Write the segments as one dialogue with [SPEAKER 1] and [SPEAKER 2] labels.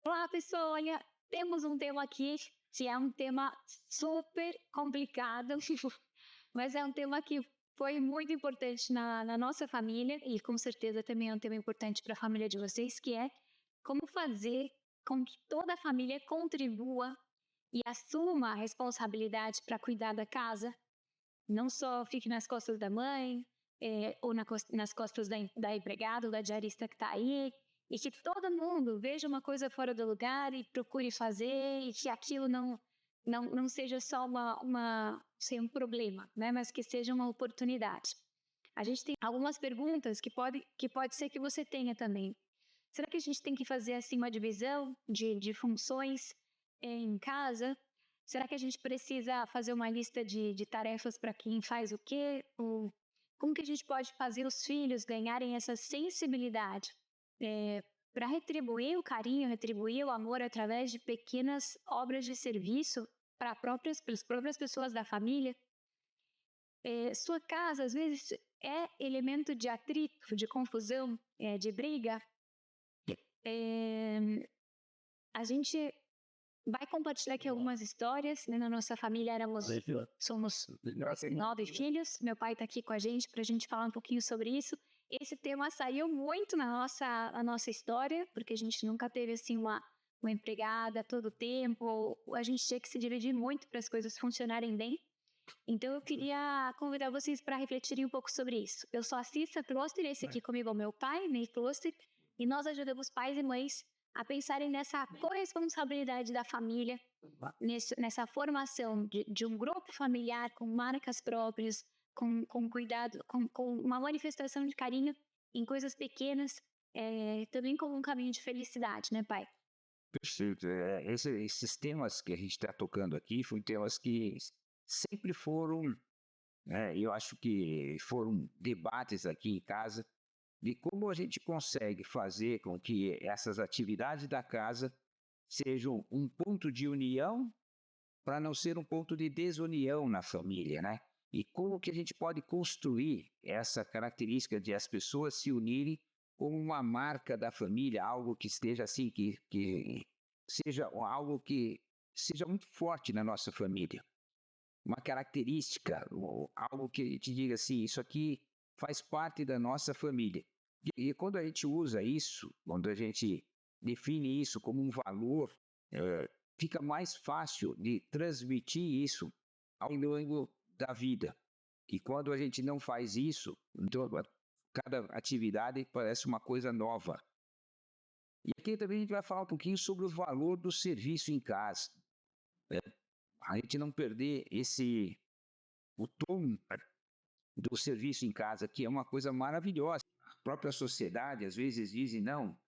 [SPEAKER 1] Olá, pessoal. Olha, temos um tema aqui que é um tema super complicado, mas é um tema que foi muito importante na nossa família e com certeza também é um tema importante para a família de vocês, que é como fazer com que toda a família contribua e assuma a responsabilidade para cuidar da casa, não só fique nas costas da mãe, ou nas costas da empregada ou da diarista que está aí, e que todo mundo veja uma coisa fora do lugar e procure fazer, e que aquilo não seja só um problema, né? Mas que seja uma oportunidade. A gente tem algumas perguntas que pode ser que você tenha também. Será que a gente tem que fazer assim uma divisão de funções em casa? Será que a gente precisa fazer uma lista de tarefas para quem faz o quê? Ou como que a gente pode fazer os filhos ganharem essa sensibilidade para retribuir o carinho, retribuir o amor através de pequenas obras de serviço para as próprias pessoas da família? Sua casa, às vezes, é elemento de atrito, de confusão, de briga. A gente vai compartilhar aqui algumas histórias, né? Na nossa família somos 9 filhos. Meu pai está aqui com a gente para a gente falar um pouquinho sobre isso. Esse tema saiu muito na nossa história, porque a gente nunca teve assim uma empregada todo o tempo. A gente tinha que se dividir muito para as coisas funcionarem bem. Então eu queria convidar vocês para refletirem um pouco sobre isso. Eu sou a Cissa Kloster, esse aqui comigo é o meu pai, Ney Kloster, e nós ajudamos pais e mães a pensarem nessa corresponsabilidade da família, nessa formação de um grupo familiar com marcas próprias, com cuidado, com uma manifestação de carinho em coisas pequenas, também como um caminho de felicidade, né, pai?
[SPEAKER 2] Perfeito. Esses temas que a gente está tocando aqui foram temas que sempre foram, eu acho que foram debates aqui em casa de como a gente consegue fazer com que essas atividades da casa sejam um ponto de união para não ser um ponto de desunião na família, né? E como que a gente pode construir essa característica de as pessoas se unirem como uma marca da família, algo que esteja assim, que seja algo que seja muito forte na nossa família. Uma característica, algo que te diga assim, isso aqui faz parte da nossa família. E quando a gente usa isso, quando a gente define isso como um valor, fica mais fácil de transmitir isso ao longo da vida. E quando a gente não faz isso, então, cada atividade parece uma coisa nova. E aqui também a gente vai falar um pouquinho sobre o valor do serviço em casa. A gente não perder o tom do serviço em casa, que é uma coisa maravilhosa. A própria sociedade às vezes dizem, não,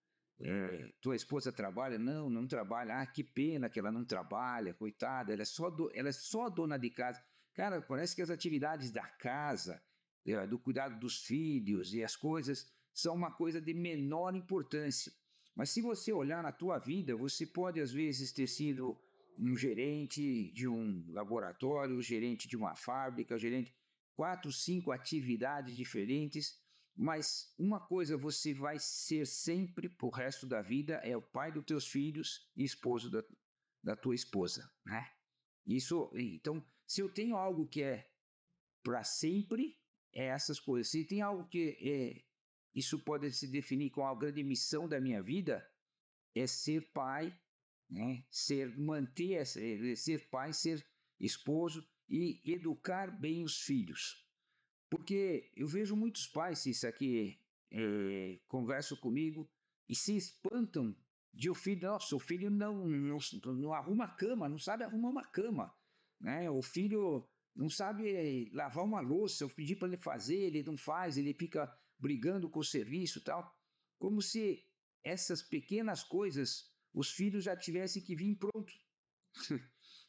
[SPEAKER 2] tua esposa trabalha? Não, não trabalha. Ah, que pena que ela não trabalha, coitada, ela é só dona de casa. Cara, parece que as atividades da casa, do cuidado dos filhos e as coisas são uma coisa de menor importância. Mas se você olhar na tua vida, você pode às vezes ter sido um gerente de um laboratório, gerente de uma fábrica, gerente 4, 5 atividades diferentes, mas uma coisa você vai ser sempre pro resto da vida, é o pai dos teus filhos e esposo da tua esposa, né? Então, se eu tenho algo que é para sempre, é essas coisas. Se tem algo que isso pode se definir como a grande missão da minha vida, é ser pai, né? Ser pai, ser esposo e educar bem os filhos. Porque eu vejo muitos pais, isso aqui, conversam comigo e se espantam de o filho, nossa, o filho não arruma cama, não sabe arrumar uma cama, né? O filho não sabe lavar uma louça, eu pedi para ele fazer, ele não faz, ele fica brigando com o serviço e tal, como se essas pequenas coisas os filhos já tivessem que vir pronto.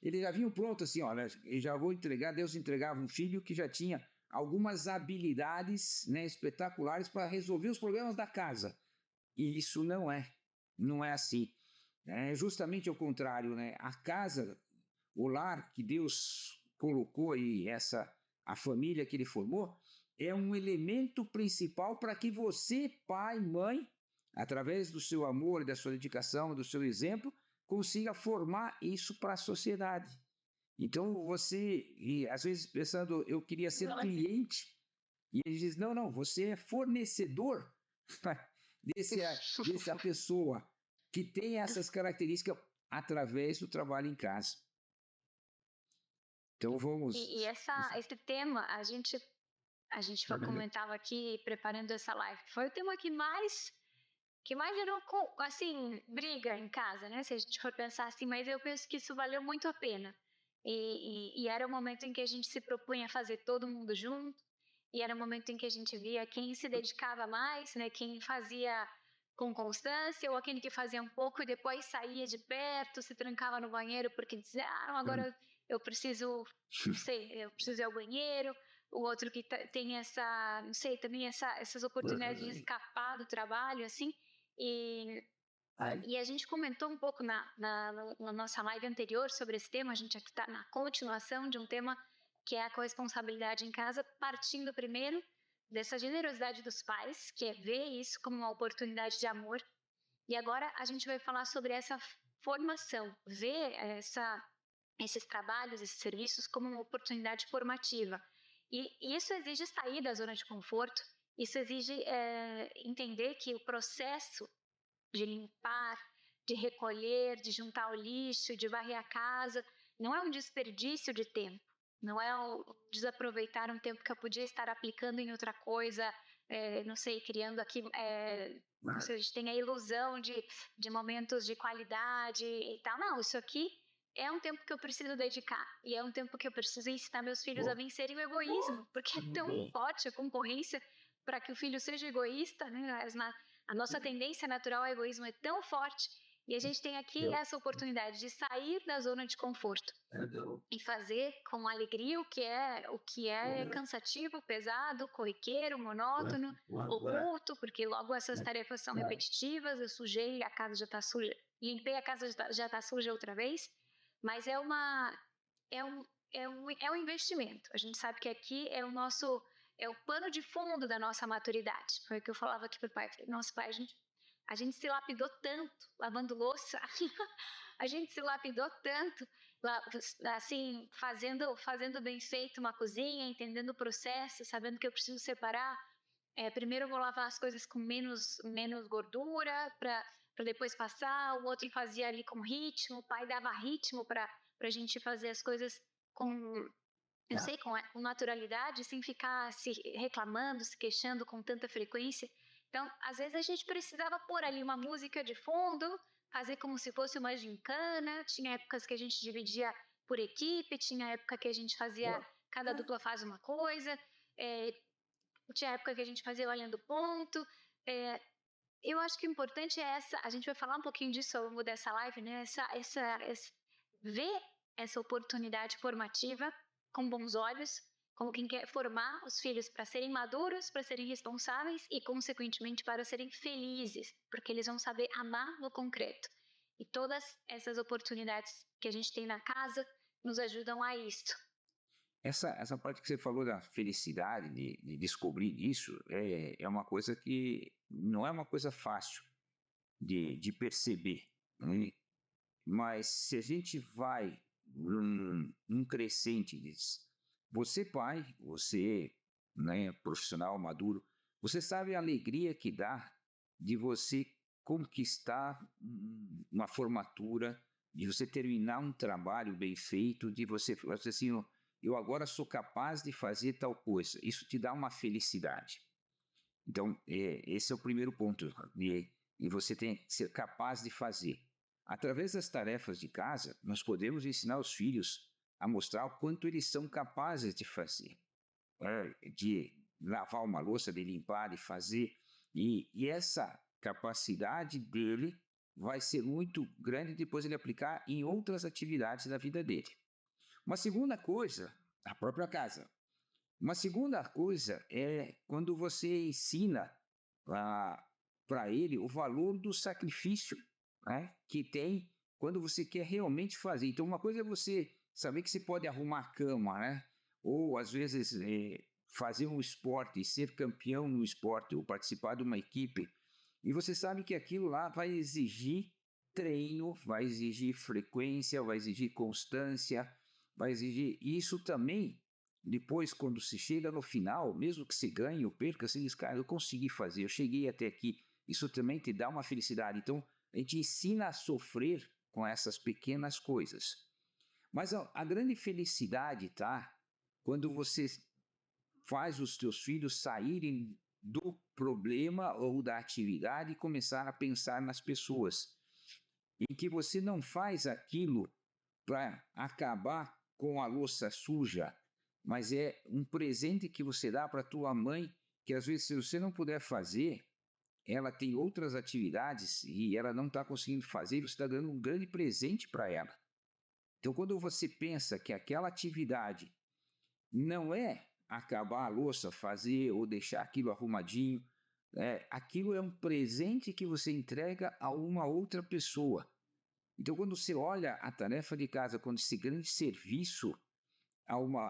[SPEAKER 2] Eles já vinham pronto assim, olha, eu já vou entregar, Deus entregava um filho que já tinha algumas habilidades, né, espetaculares para resolver os problemas da casa. E isso não é assim. É justamente ao contrário, né? A casa, o lar que Deus colocou e a família que ele formou, é um elemento principal para que você, pai, mãe, através do seu amor, da sua dedicação, do seu exemplo, consiga formar isso para a sociedade. Então, e às vezes pensando, eu queria ser cliente, e ele diz, não, você é fornecedor dessa pessoa que tem essas características através do trabalho em casa. Então, vamos...
[SPEAKER 1] Esse tema, a gente comentava aqui, preparando essa live, foi o tema que mais gerou, assim, briga em casa, né? Se a gente for pensar assim, mas eu penso que isso valeu muito a pena. E era o momento em que a gente se propunha a fazer todo mundo junto, e era o momento em que a gente via quem se dedicava mais, né? Quem fazia com constância, ou aquele que fazia um pouco e depois saía de perto, se trancava no banheiro porque dizia, não, agora eu preciso, não sei, eu preciso ir ao banheiro. O outro que tem não sei, também essas oportunidades de escapar do trabalho, assim. E a gente comentou um pouco na nossa live anterior sobre esse tema. A gente aqui está na continuação de um tema que é a corresponsabilidade em casa, partindo primeiro dessa generosidade dos pais, que é ver isso como uma oportunidade de amor. E agora a gente vai falar sobre essa formação, ver esses trabalhos, esses serviços como uma oportunidade formativa. E isso exige sair da zona de conforto, isso exige entender que o processo de limpar, de recolher, de juntar o lixo, de varrer a casa, não é um desperdício de tempo, não é desaproveitar um tempo que eu podia estar aplicando em outra coisa, não sei, criando aqui, a gente tem a ilusão de momentos de qualidade e tal. Não, isso aqui é um tempo que eu preciso dedicar, e é um tempo que eu preciso ensinar meus filhos a vencerem o egoísmo, porque é tão forte a concorrência para que o filho seja egoísta, né? A nossa tendência natural ao egoísmo é tão forte, e a gente tem aqui essa oportunidade de sair da zona de conforto e fazer com alegria o que é cansativo, pesado, corriqueiro, monótono, oculto, porque logo essas tarefas são repetitivas. Eu sujei, a casa já está suja, limpei, a casa já está suja outra vez, mas é um investimento. A gente sabe que aqui é o pano de fundo da nossa maturidade. Foi o que eu falava aqui para o pai. Nosso pai, a gente se lapidou tanto lavando louça, a gente se lapidou tanto, assim, fazendo bem feito uma cozinha, entendendo o processo, sabendo que eu preciso separar. Primeiro eu vou lavar as coisas com menos gordura, para depois passar. O outro fazia ali com ritmo, o pai dava ritmo para a gente fazer as coisas com naturalidade, sem ficar se reclamando, se queixando com tanta frequência. Então, às vezes a gente precisava pôr ali uma música de fundo, fazer como se fosse uma gincana. Tinha épocas que a gente dividia por equipe, tinha época que a gente fazia, cada dupla faz uma coisa, tinha época que a gente fazia olhando ponto. Eu acho que o importante é a gente vai falar um pouquinho disso ao longo dessa live, né? Ver essa oportunidade formativa com bons olhos, como quem quer formar os filhos para serem maduros, para serem responsáveis e, consequentemente, para serem felizes, porque eles vão saber amar no concreto. E todas essas oportunidades que a gente tem na casa nos ajudam a isso.
[SPEAKER 2] Essa parte que você falou da felicidade, de descobrir isso, é uma coisa que não é uma coisa fácil de perceber, né? Mas se a gente vai num crescente disso, você pai, você, né, profissional maduro, você sabe a alegria que dá de você conquistar uma formatura, de você terminar um trabalho bem feito, de você assim, eu agora sou capaz de fazer tal coisa. Isso te dá uma felicidade. Então, esse é o primeiro ponto. E você tem que ser capaz de fazer. Através das tarefas de casa, nós podemos ensinar os filhos a mostrar o quanto eles são capazes de fazer. De lavar uma louça, de limpar, de fazer. E essa capacidade dele vai ser muito grande depois ele aplicar em outras atividades da vida dele. Uma segunda coisa, a própria casa. Uma segunda coisa é quando você ensina para ele o valor do sacrifício, né, que tem quando você quer realmente fazer. Então, uma coisa é você saber que você pode arrumar a cama, né? Ou, às vezes, fazer um esporte, ser campeão no esporte, ou participar de uma equipe. E você sabe que aquilo lá vai exigir treino, vai exigir frequência, vai exigir constância, vai exigir isso também. Depois, quando se chega no final, mesmo que se ganhe ou perca, você diz, cara, eu consegui fazer, eu cheguei até aqui. Isso também te dá uma felicidade. Então, a gente ensina a sofrer com essas pequenas coisas. Mas a grande felicidade, tá? Quando você faz os teus filhos saírem do problema ou da atividade e começar a pensar nas pessoas. E que você não faz aquilo para acabar com a louça suja, mas é um presente que você dá para tua mãe, que às vezes se você não puder fazer, ela tem outras atividades e ela não está conseguindo fazer, você está dando um grande presente para ela. Então, quando você pensa que aquela atividade não é acabar a louça, fazer ou deixar aquilo arrumadinho, aquilo é um presente que você entrega a uma outra pessoa. Então, quando você olha a tarefa de casa como esse grande serviço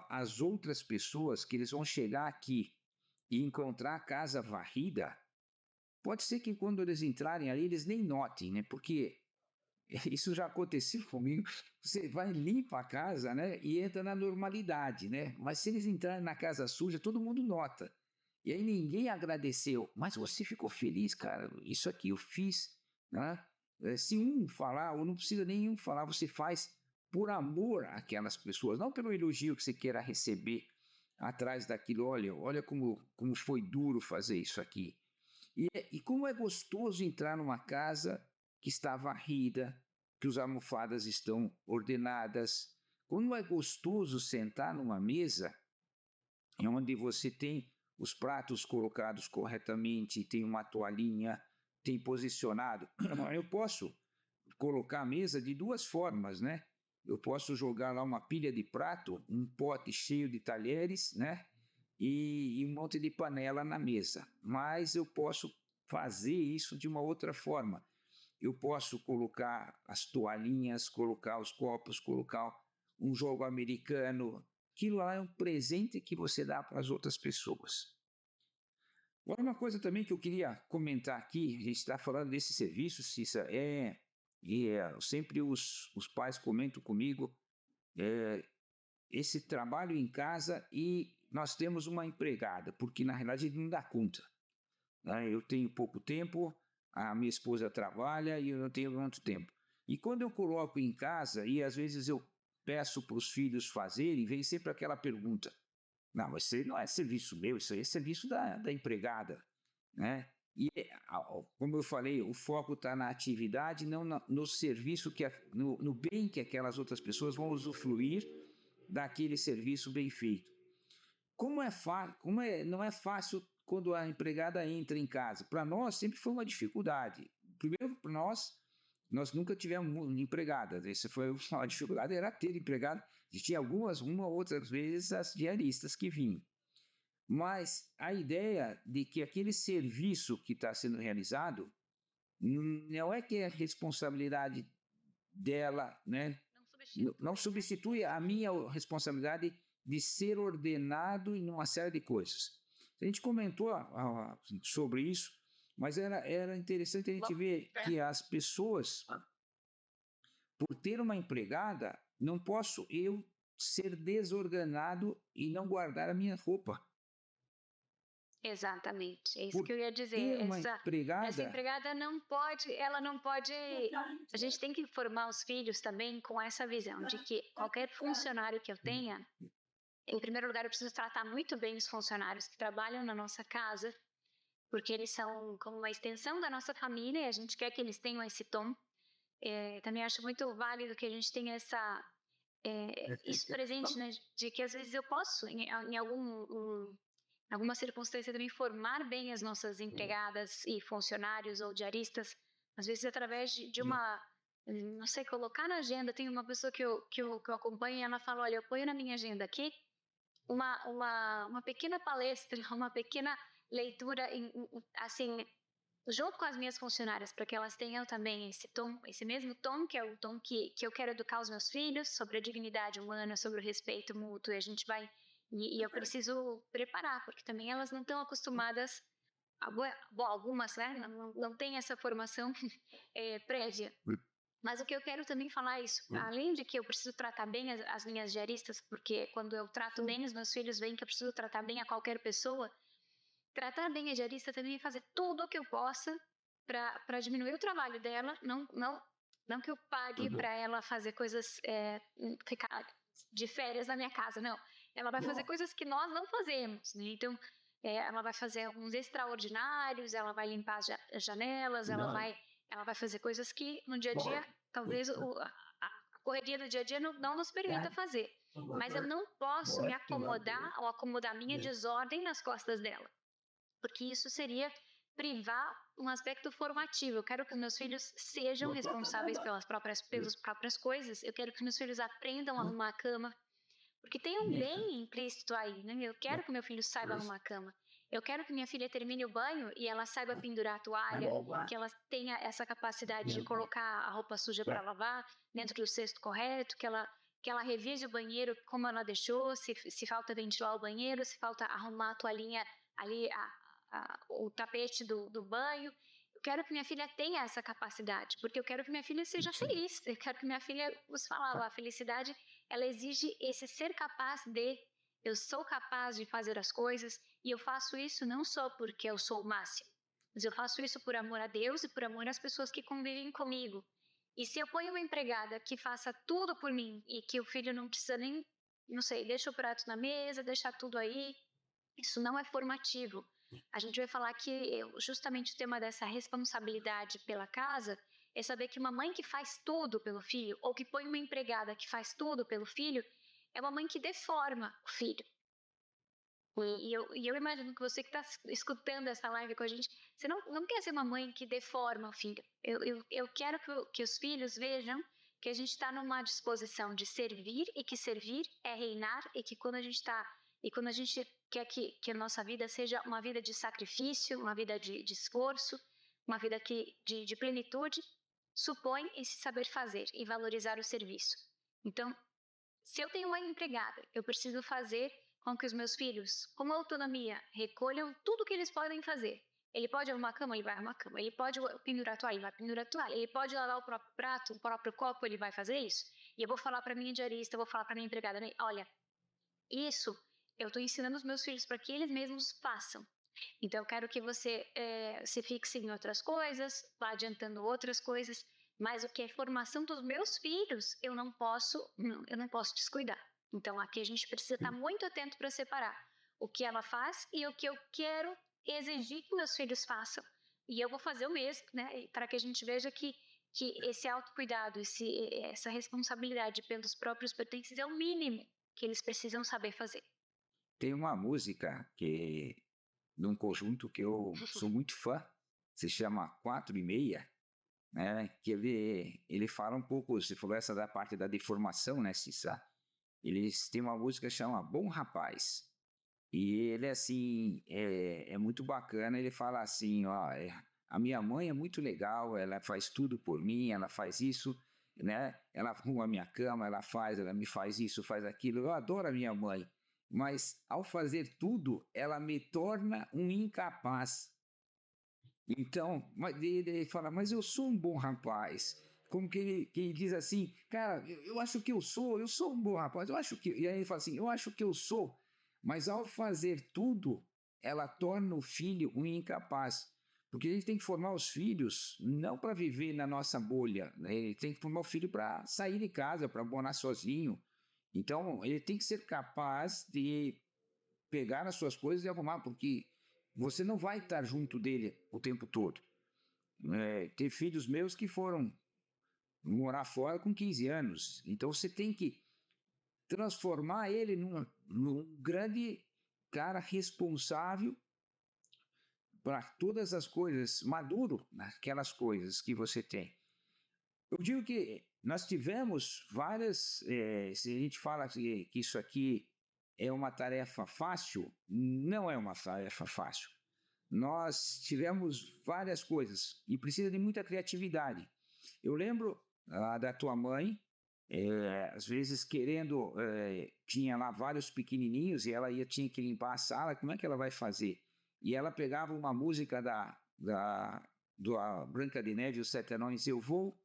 [SPEAKER 2] às outras pessoas, que eles vão chegar aqui e encontrar a casa varrida, pode ser que quando eles entrarem ali, eles nem notem, né? Porque isso já aconteceu comigo. Você vai limpa a casa, né? E entra na normalidade, né? Mas se eles entrarem na casa suja, todo mundo nota. E aí ninguém agradeceu. Mas você ficou feliz, cara? Isso aqui eu fiz, né? Se um falar, ou não precisa nenhum falar, você faz por amor àquelas pessoas, não pelo elogio que você queira receber atrás daquilo. Olha como foi duro fazer isso aqui. E como é gostoso entrar numa casa que está varrida, que as almofadas estão ordenadas. Como é gostoso sentar numa mesa onde você tem os pratos colocados corretamente, tem uma toalhinha, tem posicionado. Eu posso colocar a mesa de duas formas, né? Eu posso jogar lá uma pilha de prato, um pote cheio de talheres, né? E um monte de panela na mesa. Mas eu posso fazer isso de uma outra forma. Eu posso colocar as toalhinhas, colocar os copos, colocar um jogo americano. Aquilo lá é um presente que você dá para as outras pessoas. Agora, uma coisa também que eu queria comentar aqui, a gente está falando desse serviço, Cissa, sempre os pais comentam comigo, esse trabalho em casa e nós temos uma empregada, porque na realidade ele não dá conta. Né? Eu tenho pouco tempo, a minha esposa trabalha e eu não tenho muito tempo. E quando eu coloco em casa, e às vezes eu peço para os filhos fazerem, vem sempre aquela pergunta, não, mas isso aí não é serviço meu, isso aí é serviço da empregada, né? E, como eu falei, o foco está na atividade, não no serviço, no bem que aquelas outras pessoas vão usufruir daquele serviço bem feito. Não é fácil quando a empregada entra em casa. Para nós sempre foi uma dificuldade. Primeiro, para nós nunca tivemos empregada. Essa foi uma dificuldade, era ter empregada. Existia uma ou outras vezes as diaristas que vinham. Mas a ideia de que aquele serviço que está sendo realizado não é que é responsabilidade dela, né? Não substitui a minha responsabilidade de ser ordenado em uma série de coisas. A gente comentou sobre isso, mas era interessante a gente ver que as pessoas, por ter uma empregada, não posso eu ser desordenado e não guardar a minha roupa.
[SPEAKER 1] Exatamente, é isso
[SPEAKER 2] Por
[SPEAKER 1] que eu ia dizer.
[SPEAKER 2] ter uma
[SPEAKER 1] Essa
[SPEAKER 2] empregada,
[SPEAKER 1] empregada ela não pode. A gente tem que formar os filhos também com essa visão de que qualquer funcionário que eu tenha, em primeiro lugar, eu preciso tratar muito bem os funcionários que trabalham na nossa casa, porque eles são como uma extensão da nossa família e a gente quer que eles tenham esse tom. Também acho muito válido que a gente tenha isso presente, né? De que às vezes eu posso, em alguma circunstância, também formar bem as nossas empregadas e funcionários ou diaristas, às vezes através de uma, não sei, colocar na agenda. Tem uma pessoa que eu acompanho e ela fala, olha, eu ponho na minha agenda aqui uma pequena palestra, uma pequena leitura, assim, junto com as minhas funcionárias, para que elas tenham também esse tom, esse mesmo tom, que é o tom que eu quero educar os meus filhos, sobre a dignidade humana, sobre o respeito mútuo, e a gente vai... E eu preciso preparar, porque também elas não estão acostumadas Bom, algumas, né, não têm essa formação prévia. Mas o que eu quero também falar é isso, além de que eu preciso tratar bem as minhas diaristas, porque quando eu trato bem os meus filhos, veem que eu preciso tratar bem a qualquer pessoa, tratar bem a diarista também é fazer tudo o que eu possa para diminuir o trabalho dela, não que eu pague para ela fazer coisas, ficar de férias na minha casa, não. Ela vai fazer coisas que nós não fazemos, né? Então, ela vai fazer alguns extraordinários, ela vai limpar as janelas, ela vai fazer coisas que no dia a dia, talvez a correria do dia a dia não nos permita fazer. Mas eu não posso me acomodar ou acomodar a minha desordem nas costas dela, porque isso seria privar um aspecto formativo. Eu quero que meus filhos sejam responsáveis pelas próprias coisas. Eu quero que meus filhos aprendam a arrumar a cama, porque tem um bem implícito aí, né? Eu quero que meu filho saiba arrumar a cama. Eu quero que minha filha termine o banho e ela saiba pendurar a toalha, que ela tenha essa capacidade de colocar a roupa suja para lavar dentro do cesto correto, que ela revise o banheiro como ela deixou, se falta ventilar o banheiro, se falta arrumar a toalhinha ali, o tapete do banho. Eu quero que minha filha tenha essa capacidade, porque eu quero que minha filha seja feliz. Eu quero que minha filha, você falava, a felicidade, ela exige esse ser capaz de. Eu sou capaz de fazer as coisas e eu faço isso não só porque eu sou o máximo, mas eu faço isso por amor a Deus e por amor às pessoas que convivem comigo. E se eu ponho uma empregada que faça tudo por mim e que o filho não precisa nem, não sei, deixa o prato na mesa, deixar tudo aí, isso não é formativo. A gente vai falar que justamente o tema dessa responsabilidade pela casa é saber que uma mãe que faz tudo pelo filho, ou que põe uma empregada que faz tudo pelo filho, é uma mãe que deforma o filho. E eu imagino que você que está escutando essa live com a gente, você não quer ser uma mãe que deforma o filho. Eu quero que os filhos vejam que a gente está numa disposição de servir e que servir é reinar e que quando a gente quer que a nossa vida seja uma vida de sacrifício, uma vida de esforço, uma vida de plenitude, supõe esse saber fazer e valorizar o serviço. Então, se eu tenho uma empregada, eu preciso fazer com que os meus filhos, com autonomia, recolham tudo o que eles podem fazer. Ele pode arrumar a cama, ele vai arrumar a cama. Ele pode pendurar a toalha, ele vai pendurar a toalha. Ele pode lavar o próprio prato, o próprio copo, ele vai fazer isso. E eu vou falar para minha diarista, eu vou falar para minha empregada, olha, isso eu estou ensinando os meus filhos para que eles mesmos façam. Então, eu quero que você se fixe em outras coisas, vá adiantando outras coisas, mas o que é formação dos meus filhos, eu não posso descuidar. Então, aqui a gente precisa estar muito atento para separar o que ela faz e o que eu quero exigir que meus filhos façam. E eu vou fazer o mesmo, né? Para que a gente veja que esse autocuidado, essa responsabilidade pelos próprios pertences é o mínimo que eles precisam saber fazer.
[SPEAKER 2] Tem uma música que de um conjunto que eu sou muito fã, se chama 4 e Meia, né? Que ele fala um pouco, se for essa da parte da deformação, né, Cissa? Eles têm uma música que chama Bom Rapaz. E ele, assim, é muito bacana. Ele fala assim, ó, a minha mãe é muito legal, ela faz tudo por mim, ela faz isso, né? Ela arruma a minha cama, ela me faz isso, faz aquilo. Eu adoro a minha mãe, mas ao fazer tudo, ela me torna um incapaz. Então, ele fala, mas eu sou um bom rapaz. Como que ele diz assim, cara, eu acho que eu sou um bom rapaz, eu acho que... E aí ele fala assim, eu acho que eu sou, mas ao fazer tudo, ela torna o filho um incapaz. Porque a gente tem que formar os filhos não para viver na nossa bolha, né? Ele tem que formar o filho para sair de casa, para morar sozinho. Então, ele tem que ser capaz de pegar as suas coisas e arrumar, porque você não vai estar junto dele o tempo todo. Tem filhos meus que foram morar fora com 15 anos. Então você tem que transformar ele num grande cara responsável para todas as coisas, maduro naquelas coisas que você tem. Eu digo que nós tivemos várias, se a gente fala que isso aqui é uma tarefa fácil, não é uma tarefa fácil. Nós tivemos várias coisas e precisa de muita criatividade. Eu lembro da tua mãe, às vezes querendo, tinha lá vários pequenininhos e ela tinha que limpar a sala, como é que ela vai fazer? e ela pegava uma música da Branca de Neve e os Sete Anões, eu vou,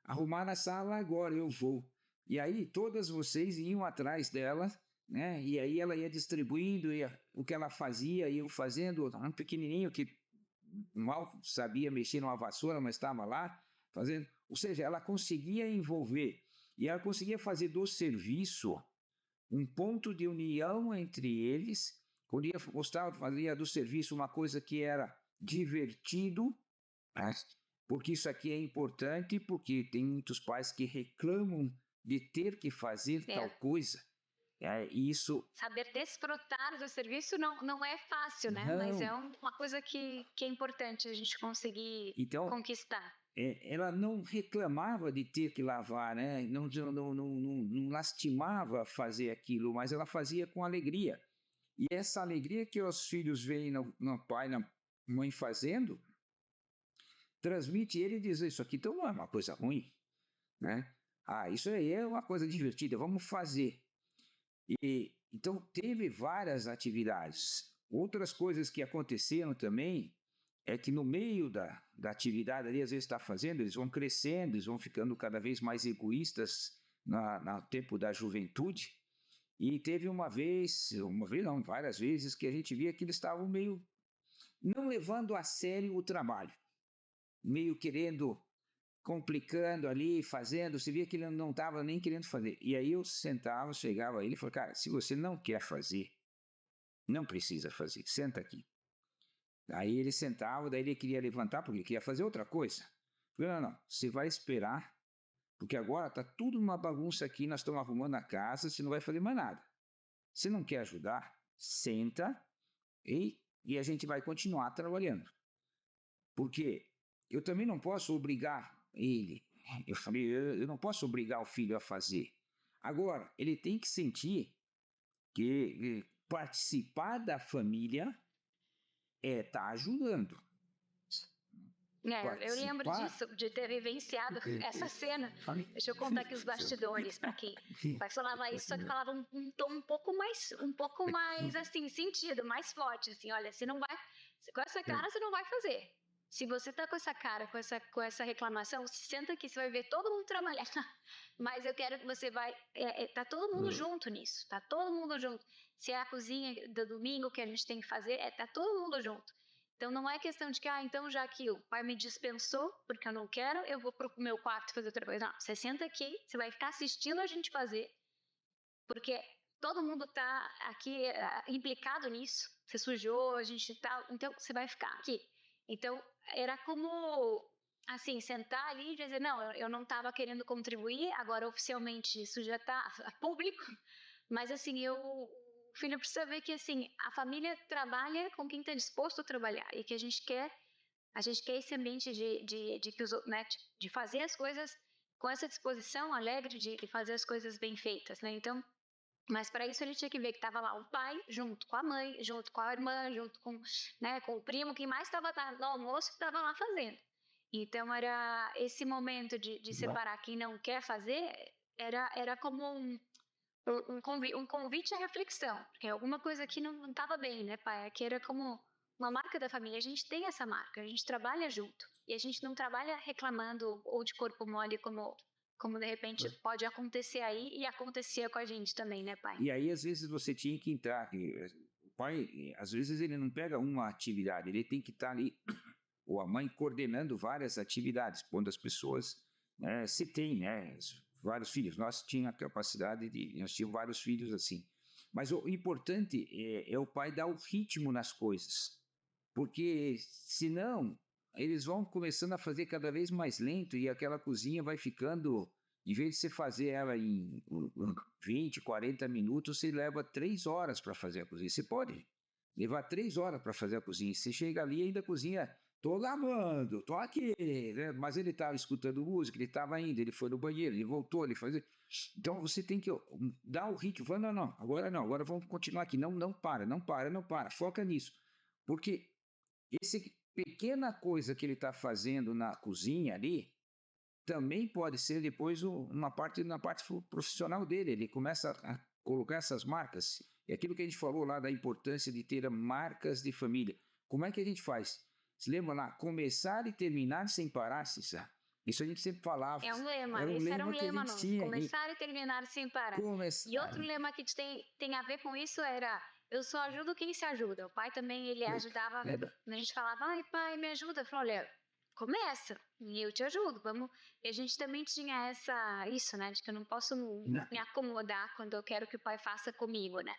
[SPEAKER 2] arrumar na sala agora, eu vou. E aí todas vocês iam atrás dela, né? E aí ela ia distribuindo o que ela fazia, ia fazendo, um pequenininho que mal sabia mexer numa vassoura, mas estava lá fazendo. Ou seja, ela conseguia envolver e ela conseguia fazer do serviço um ponto de união entre eles. Quando gostava, fazia do serviço uma coisa que era divertido, né? Porque isso aqui é importante, porque tem muitos pais que reclamam de ter que fazer tal coisa. Isso.
[SPEAKER 1] Saber desfrutar do serviço não é fácil, né? Mas é uma coisa que é importante a gente conseguir conquistar.
[SPEAKER 2] Ela não reclamava de ter que lavar, né? Não lastimava fazer aquilo, mas ela fazia com alegria. E essa alegria que os filhos veem no pai, na mãe fazendo, transmite ele e diz, isso aqui então não é uma coisa ruim, né? Isso aí é uma coisa divertida, vamos fazer. E então teve várias atividades. Outras coisas que aconteceram também é que no meio da atividade ali, às vezes está fazendo, eles vão crescendo, eles vão ficando cada vez mais egoístas no tempo da juventude. E teve várias vezes que a gente via que eles estavam meio não levando a sério o trabalho, meio querendo, complicando ali, fazendo, você via que ele não estava nem querendo fazer. E aí eu sentava, chegava a ele e falava, cara, se você não quer fazer, não precisa fazer, senta aqui. Aí ele sentava, daí ele queria levantar, porque ele queria fazer outra coisa. Eu falei, não, você vai esperar, porque agora está tudo uma bagunça aqui, nós estamos arrumando a casa, você não vai fazer mais nada. Você não quer ajudar? Senta e a gente vai continuar trabalhando. Porque eu também não posso obrigar ele. Eu falei, eu não posso obrigar o filho a fazer. Agora, ele tem que sentir que participar da família tá ajudando.
[SPEAKER 1] Eu lembro disso, de ter vivenciado essa cena. Deixa eu contar aqui os bastidores para quem vai falar isso, só que falava um tom um pouco mais assim, sentido, mais forte, assim, olha, você não vai, com essa cara você não vai fazer. Se você tá com essa cara, com essa reclamação, senta aqui, você vai ver todo mundo trabalhar. Mas eu quero que você vai, tá todo mundo junto nisso, tá todo mundo junto. Se é a cozinha do domingo que a gente tem que fazer, tá todo mundo junto. Então não é questão de que, então já que o pai me dispensou, porque eu não quero, eu vou pro meu quarto fazer outra coisa. Não, você senta aqui, você vai ficar assistindo a gente fazer, porque todo mundo tá aqui implicado nisso. Você sujou, a gente tá, então você vai ficar aqui. Então era como, assim, sentar ali e dizer, não, eu não estava querendo contribuir, agora oficialmente isso já está público, mas assim, o filho precisa ver que assim, a família trabalha com quem está disposto a trabalhar e que a gente quer esse ambiente de fazer as coisas com essa disposição alegre de fazer as coisas bem feitas, né? Então, mas para isso ele tinha que ver que estava lá o pai junto com a mãe, junto com a irmã, junto com o primo, quem mais estava no almoço estava lá fazendo. Então era esse momento de separar quem não quer fazer, era como um convite à reflexão, porque alguma coisa aqui não estava bem, né, pai? Aqui era como uma marca da família, a gente tem essa marca, a gente trabalha junto, e a gente não trabalha reclamando ou de corpo mole como de repente pode acontecer aí e acontecia com a gente também, né, pai?
[SPEAKER 2] E aí às vezes você tinha que entrar, o pai, às vezes ele não pega uma atividade, ele tem que estar ali, ou a mãe coordenando várias atividades, quando as pessoas, se tem, né, vários filhos, nós tínhamos a capacidade nós tínhamos vários filhos assim, mas o importante é o pai dar o ritmo nas coisas, porque senão eles vão começando a fazer cada vez mais lento e aquela cozinha vai ficando, em vez de você fazer ela em 20, 40 minutos, você leva 3 horas para fazer a cozinha. Você pode levar 3 horas para fazer a cozinha. Você chega ali e ainda cozinha, tô lavando, tô aqui, né? Mas ele estava escutando música, ele estava indo, ele foi no banheiro, ele voltou, ele fazia. Então você tem que dar o ritmo, fala, não, agora vamos continuar aqui, não para, foca nisso. Porque esse pequena coisa que ele está fazendo na cozinha ali, também pode ser depois na parte profissional dele. Ele começa a colocar essas marcas. É aquilo que a gente falou lá da importância de ter marcas de família. Como é que a gente faz? Se lembra lá? Começar e terminar sem parar, Cissa? Isso a gente sempre falava.
[SPEAKER 1] É um lema,
[SPEAKER 2] Era um
[SPEAKER 1] esse era um
[SPEAKER 2] lema que a
[SPEAKER 1] lema
[SPEAKER 2] gente
[SPEAKER 1] nosso,
[SPEAKER 2] tinha.
[SPEAKER 1] começar e terminar sem parar. E
[SPEAKER 2] Começar.
[SPEAKER 1] outro lema que tem a ver com isso era, eu só ajudo quem se ajuda. O pai também, ele ajudava, a gente falava, ai pai, me ajuda. Eu falava, olha, começa, e eu te ajudo, vamos. E a gente também tinha isso, né, de que eu não posso me acomodar quando eu quero que o pai faça comigo, né.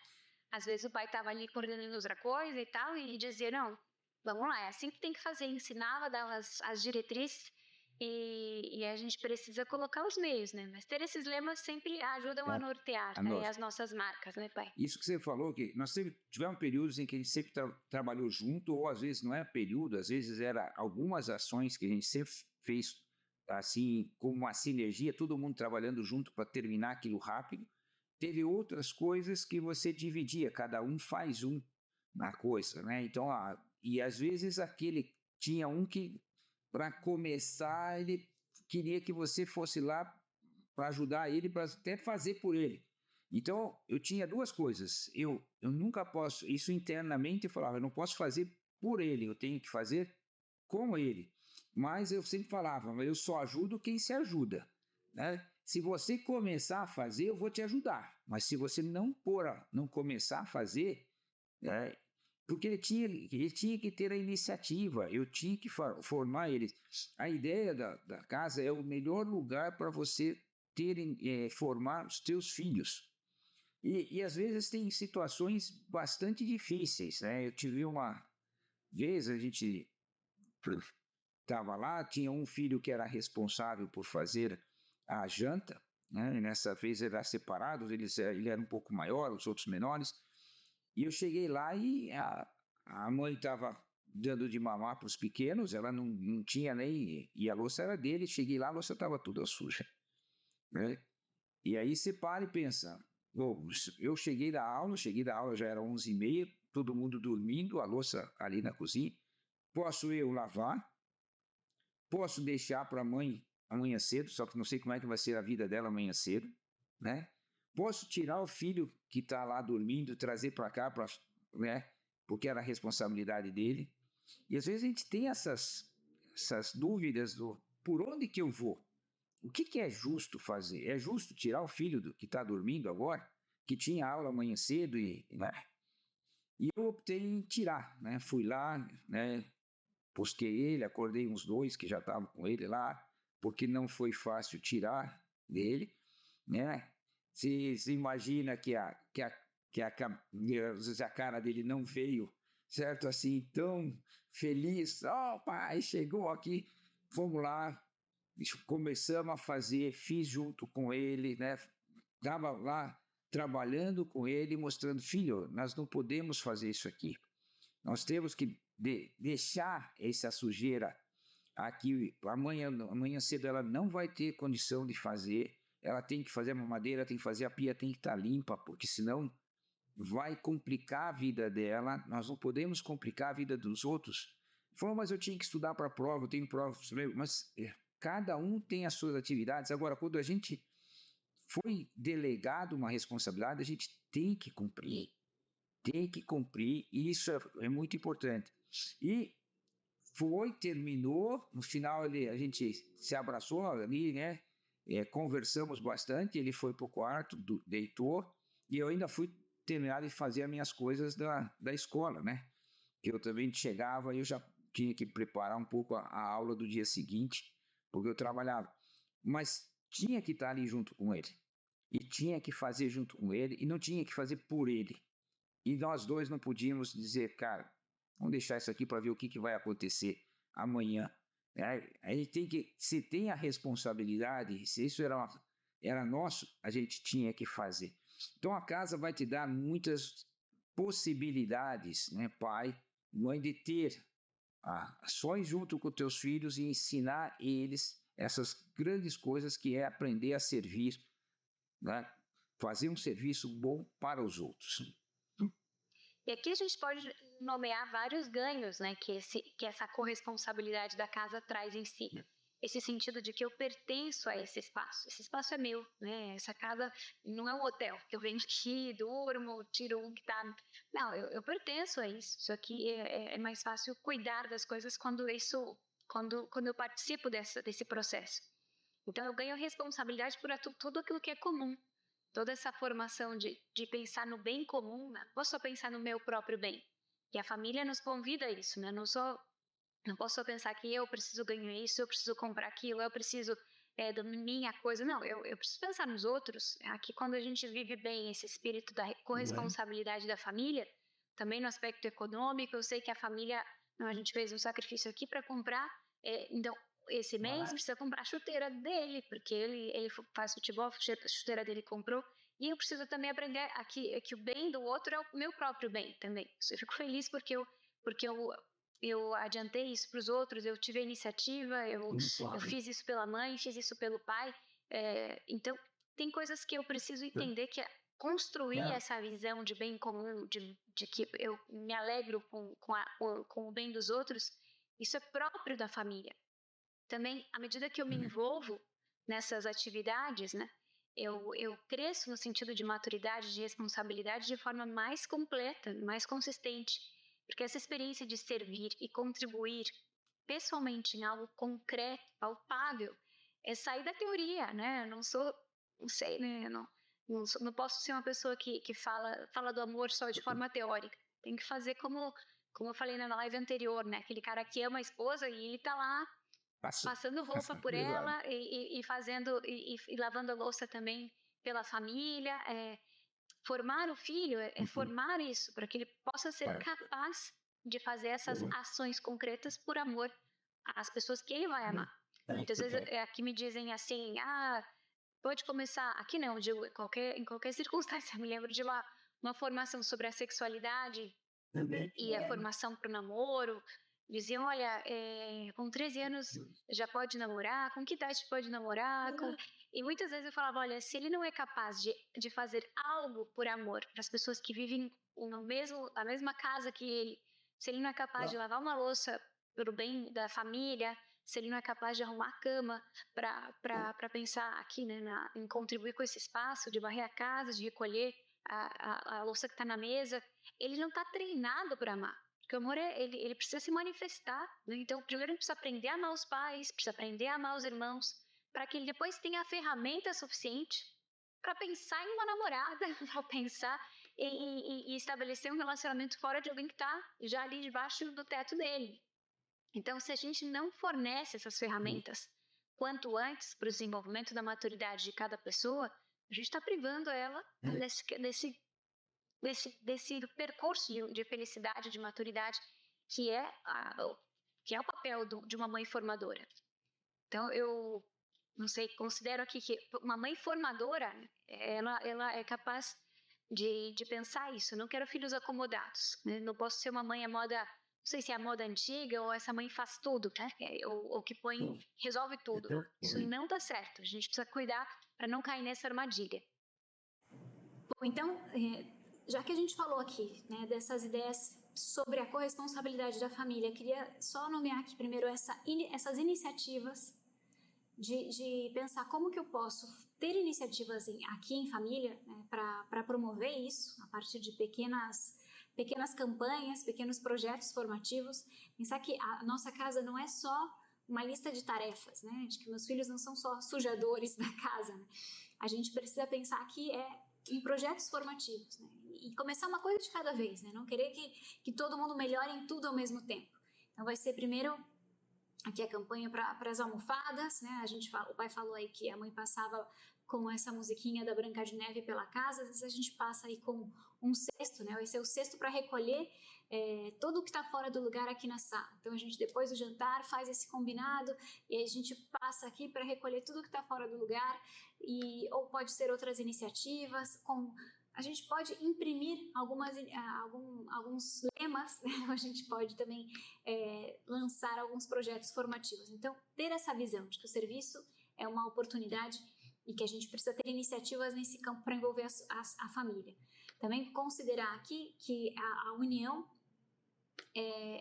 [SPEAKER 1] Às vezes o pai estava ali coordenando outra coisa e tal, e dizia, não, vamos lá, é assim que tem que fazer. Ensinava, dava as diretrizes, e a gente precisa colocar os meios, né? Mas ter esses lemas sempre ajudam a nortear,
[SPEAKER 2] A
[SPEAKER 1] né?
[SPEAKER 2] nós.
[SPEAKER 1] As nossas marcas, né, pai?
[SPEAKER 2] Isso que você falou, que nós sempre tivemos períodos em que a gente sempre trabalhou junto, ou às vezes não é período, às vezes era algumas ações que a gente sempre fez assim, como uma sinergia, todo mundo trabalhando junto para terminar aquilo rápido. Teve outras coisas que você dividia, cada um faz na coisa, né? Então, e às vezes aquele tinha um que, para começar, ele queria que você fosse lá para ajudar ele, para até fazer por ele. Então, eu tinha duas coisas. Eu nunca posso, isso internamente eu falava, eu não posso fazer por ele, eu tenho que fazer com ele. Mas eu sempre falava, eu só ajudo quem se ajuda, né? Se você começar a fazer, eu vou te ajudar. Mas se você não começar a fazer, né? Porque ele tinha que ter a iniciativa, eu tinha que formar eles. A ideia da casa é o melhor lugar para você formar os teus filhos. E às vezes tem situações bastante difíceis, né? Eu tive uma vez, a gente estava lá, tinha um filho que era responsável por fazer a janta, né? E nessa vez era separado, ele era um pouco maior, os outros menores, e eu cheguei lá e a mãe estava dando de mamar para os pequenos, ela não tinha nem, e a louça era dele, cheguei lá, a louça estava toda suja, né? E aí você para e pensa, bom, eu cheguei da aula já era 11h30, todo mundo dormindo, a louça ali na cozinha, posso eu lavar, posso deixar para a mãe amanhã cedo, só que não sei como é que vai ser a vida dela amanhã cedo, né? Posso tirar o filho que está lá dormindo, trazer para cá, né? Porque era a responsabilidade dele. E às vezes a gente tem essas dúvidas do por onde que eu vou? O que é justo fazer? É justo tirar o filho que está dormindo agora, que tinha aula amanhã cedo, né? E eu optei em tirar, né? Fui lá, né? Busquei ele, acordei uns dois que já estavam com ele lá, porque não foi fácil tirar dele, né? Se imagina que a cara dele não veio, certo? Assim, tão feliz. Oh, pai, chegou aqui, vamos lá. Começamos a fazer, fiz junto com ele, né? Estava lá trabalhando com ele, mostrando, filho, nós não podemos fazer isso aqui. Nós temos que deixar essa sujeira aqui. Amanhã cedo ela não vai ter condição de fazer. Ela tem que fazer a mamadeira, tem que fazer a pia, tem que estar limpa, porque senão vai complicar a vida dela. Nós não podemos complicar a vida dos outros. Ele falou, mas eu tinha que estudar para a prova, eu tenho prova. Mas cada um tem as suas atividades. Agora, quando a gente foi delegado uma responsabilidade, a gente tem que cumprir. Tem que cumprir, e isso é muito importante. E terminou, no final a gente se abraçou ali, né? Conversamos bastante, ele foi para o quarto, deitou, e eu ainda fui terminar de fazer as minhas coisas da escola, né? Que eu também chegava e eu já tinha que preparar um pouco a aula do dia seguinte, porque eu trabalhava. Mas tinha que estar ali junto com ele, e tinha que fazer junto com ele, e não tinha que fazer por ele. E nós dois não podíamos dizer, cara, vamos deixar isso aqui para ver o que vai acontecer amanhã. A gente tem que, se tem a responsabilidade, se isso era nosso, a gente tinha que fazer. Então a casa vai te dar muitas possibilidades, né, pai, mãe, de ter ações junto com teus filhos e ensinar eles essas grandes coisas que é aprender a servir, né, fazer um serviço bom para os outros.
[SPEAKER 1] E aqui a gente pode nomear vários ganhos, né, que essa corresponsabilidade da casa traz em si. esse sentido de que eu pertenço a esse espaço é meu, né? Essa casa não é um hotel, que eu venho aqui, durmo, tiro o que tá... Não, eu pertenço a isso aqui é mais fácil cuidar das coisas quando eu participo desse processo. Então eu ganho responsabilidade por tudo aquilo que é comum. Toda essa formação de pensar no bem comum, né? Não posso só pensar no meu próprio bem. E a família nos convida a isso, né? Não posso só pensar que eu preciso ganhar isso, eu preciso comprar aquilo, eu preciso da minha coisa. Não, eu preciso pensar nos outros. Aqui, quando a gente vive bem esse espírito da corresponsabilidade da família, também no aspecto econômico, eu sei que a família, não, a gente fez um sacrifício aqui para comprar, então esse mês precisa comprar a chuteira dele, porque ele faz futebol, a chuteira dele comprou. E eu preciso também aprender aqui que o bem do outro é o meu próprio bem também. Eu fico feliz porque eu adiantei isso para os outros, eu tive a iniciativa, eu fiz isso pela mãe, fiz isso pelo pai. Então, tem coisas que eu preciso entender, que é construir essa visão de bem comum, de que eu me alegro com o bem dos outros. Isso é próprio da família. Também, à medida que eu me envolvo nessas atividades, né, eu cresço no sentido de maturidade, de responsabilidade de forma mais completa, mais consistente. Porque essa experiência de servir e contribuir pessoalmente em algo concreto, palpável, é sair da teoria, né? Eu não sei, né? Não posso ser uma pessoa que fala do amor só de forma teórica. Tem que fazer como eu falei na live anterior, né? Aquele cara que ama a esposa e ele tá lá passando roupa por ela e fazendo e lavando a louça também pela família. Formar o filho é formar isso, para que ele possa ser capaz de fazer essas ações concretas por amor às pessoas que ele vai amar. Muitas vezes aqui me dizem assim, pode começar, aqui não, eu digo em qualquer circunstância. Eu me lembro de uma formação sobre a sexualidade e a formação para o namoro. Diziam, olha, com 13 anos já pode namorar, com que idade pode namorar? E muitas vezes eu falava, olha, se ele não é capaz de fazer algo por amor para as pessoas que vivem na mesma casa que ele, se ele não é capaz de lavar uma louça pelo bem da família, se ele não é capaz de arrumar a cama para pensar aqui, né, em contribuir com esse espaço, de varrer a casa, de recolher a louça que está na mesa, ele não está treinado para amar. Porque o amor, ele precisa se manifestar, né? Então, primeiro a gente precisa aprender a amar os pais, precisa aprender a amar os irmãos, para que ele depois tenha a ferramenta suficiente para pensar em uma namorada, para pensar e estabelecer um relacionamento fora de alguém que está já ali debaixo do teto dele. Então, se a gente não fornece essas ferramentas quanto antes para o desenvolvimento da maturidade de cada pessoa, a gente está privando ela desse percurso de felicidade, de maturidade, que é o papel de uma mãe formadora. Então, eu não sei, considero aqui que uma mãe formadora, ela é capaz de pensar isso. Eu não quero filhos acomodados, né? Não posso ser uma mãe à moda, não sei se é a moda antiga ou essa mãe faz tudo, né? Ou que resolve tudo. Isso não dá certo. A gente precisa cuidar para não cair nessa armadilha. Bom, então, já que a gente falou aqui, né, dessas ideias sobre a corresponsabilidade da família, queria só nomear aqui primeiro essas iniciativas de pensar como que eu posso ter iniciativas aqui em família, né, para promover isso, a partir de pequenas campanhas, pequenos projetos formativos. Pensar que a nossa casa não é só uma lista de tarefas, né, de que meus filhos não são só sujadores da casa, né? A gente precisa pensar aqui em projetos formativos, né? E começar uma coisa de cada vez, né? Não querer que todo mundo melhore em tudo ao mesmo tempo. Então vai ser primeiro aqui a campanha para as almofadas, né? O pai falou aí que a mãe passava com essa musiquinha da Branca de Neve pela casa. Às vezes a gente passa aí com um cesto, né? Vai ser o cesto para recolher tudo o que está fora do lugar aqui na sala. Então a gente, depois do jantar, faz esse combinado e a gente passa aqui para recolher tudo que está fora do lugar. Ou pode ser outras iniciativas, a gente pode imprimir alguns lemas, né? A gente pode também lançar alguns projetos formativos. Então, ter essa visão de que o serviço é uma oportunidade e que a gente precisa ter iniciativas nesse campo para envolver a família. Também considerar aqui que a união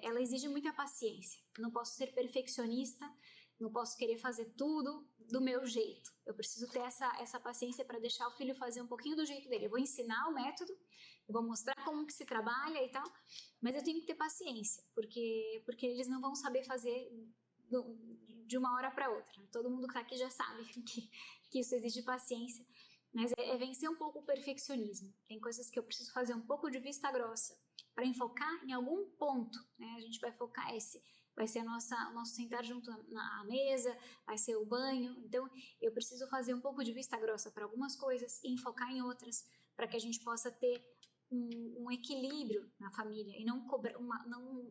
[SPEAKER 1] ela exige muita paciência. Eu não posso ser perfeccionista
[SPEAKER 3] não posso querer fazer tudo do meu jeito. Eu preciso ter essa paciência para deixar o filho fazer um pouquinho do jeito dele. Eu vou ensinar o método, eu vou mostrar como que se trabalha e tal, mas eu tenho que ter paciência, porque eles não vão saber fazer de uma hora para outra. Todo mundo que está aqui já sabe que isso exige paciência, mas é vencer um pouco o perfeccionismo. Tem coisas que eu preciso fazer um pouco de vista grossa para enfocar em algum ponto, né? A gente vai focar vai ser nosso sentar junto à mesa, vai ser o banho. Então, eu preciso fazer um pouco de vista grossa para algumas coisas e enfocar em outras, para que a gente possa ter um equilíbrio na família e não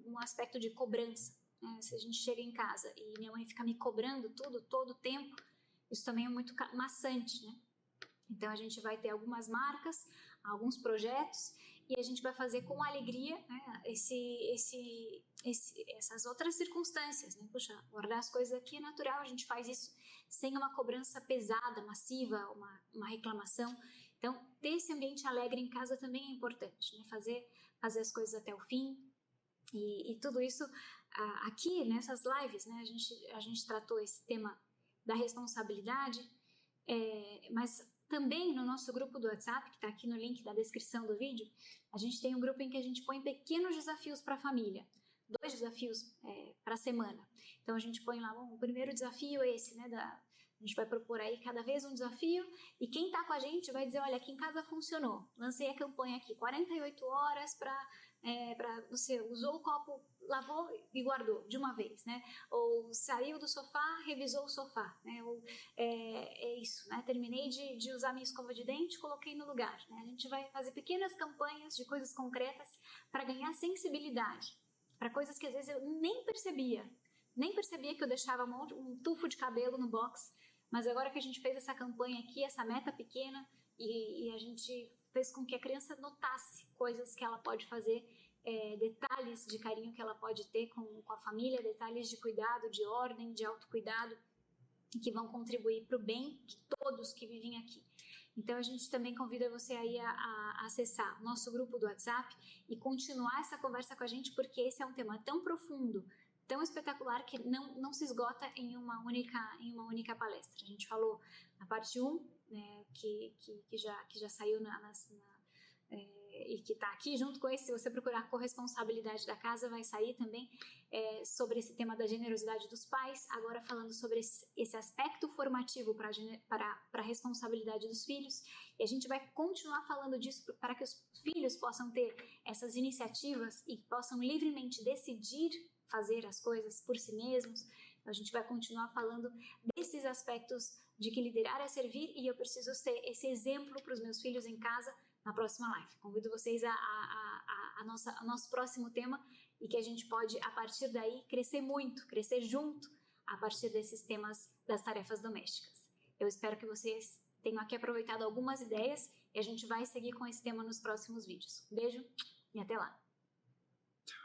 [SPEAKER 3] um aspecto de cobrança. Né? Se a gente chega em casa e minha mãe fica me cobrando tudo, todo o tempo, isso também é muito maçante, né? Então, a gente vai ter algumas marcas, alguns projetos, e a gente vai fazer com alegria, né, essas outras circunstâncias, né? Puxa, guardar as coisas aqui é natural, a gente faz isso sem uma cobrança pesada, massiva, uma reclamação. Então, ter esse ambiente alegre em casa também é importante, né? Fazer as coisas até o fim. E tudo isso, aqui nessas lives, né, a gente tratou esse tema da responsabilidade, mas também no nosso grupo do WhatsApp, que está aqui no link da descrição do vídeo, a gente tem um grupo em que a gente põe pequenos desafios para a família. 2 desafios para a semana. Então a gente põe lá, bom, o primeiro desafio é esse, né? A gente vai propor aí cada vez um desafio e quem está com a gente vai dizer, olha, aqui em casa funcionou. Lancei a campanha aqui, 48 horas para você usou o copo, lavou e guardou de uma vez, né? Ou saiu do sofá, revisou o sofá, né? Ou é isso, né? Terminei de usar minha escova de dente, coloquei no lugar, né? A gente vai fazer pequenas campanhas de coisas concretas para ganhar sensibilidade, para coisas que às vezes eu nem percebia que eu deixava um tufo de cabelo no box, mas agora que a gente fez essa campanha aqui, essa meta pequena, e a gente fez com que a criança notasse coisas que ela pode fazer, detalhes de carinho que ela pode ter com a família, detalhes de cuidado, de ordem, de autocuidado, que vão contribuir para o bem de todos que vivem aqui. Então a gente também convida você aí a acessar o nosso grupo do WhatsApp e continuar essa conversa com a gente, porque esse é um tema tão profundo, tão espetacular, que não se esgota em uma única palestra. A gente falou na parte 1, né, que já saiu e que está aqui junto com esse, se você procurar corresponsabilidade da casa, vai sair também sobre esse tema da generosidade dos pais, agora falando sobre esse aspecto formativo para a responsabilidade dos filhos, e a gente vai continuar falando disso para que os filhos possam ter essas iniciativas e possam livremente decidir fazer as coisas por si mesmos. Então, a gente vai continuar falando desses aspectos de que liderar é servir e eu preciso ser esse exemplo para os meus filhos em casa na próxima live. Convido vocês ao nosso próximo tema e que a gente pode, a partir daí, crescer muito, crescer junto a partir desses temas das tarefas domésticas. Eu espero que vocês tenham aqui aproveitado algumas ideias e a gente vai seguir com esse tema nos próximos vídeos. Beijo e até lá!